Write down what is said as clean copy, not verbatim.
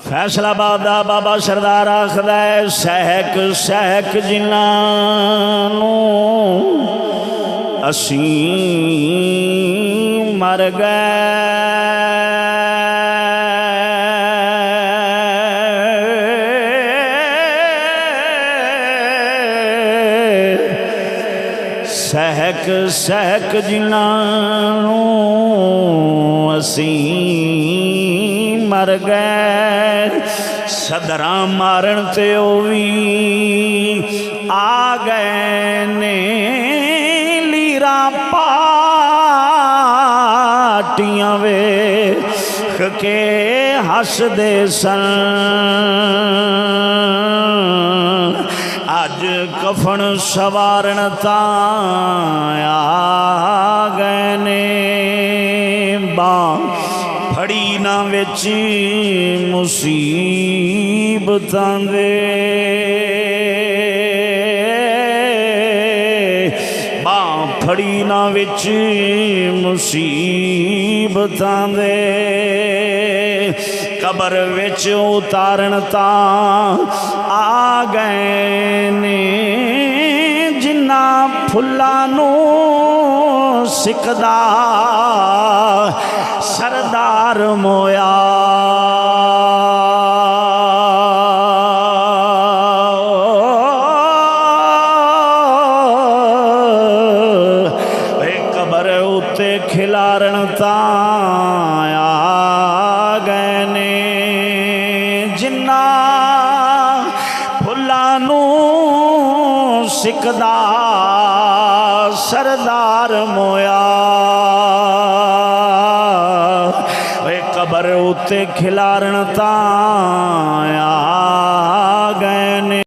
فیصلہ آباد دا بابا سردار آخدا ہے سہک سہک جنہاں نوں اسیں مر گئے سہک سہک جنہاں نوں اسیں مر گئے صدراں مارن تے او وی آ گئے نے لیراں پاٹیاں ویکھ کے ہس دے سن اج کفن سوارن تاں آ گئے نے باں پھڑی نہ وچ مصیبتاں دے باں پھڑی نہ وچ مصیبتاں دے قبر وچ اتارن تاں آ گئے نے جنہاں پھلاں نوں سکدا سردار مویا قبر اتے کھلارن تاں آ گئے نے جنہاں پھلاں نوں سکدا سردار مویا قبر اتے کھلارن تاں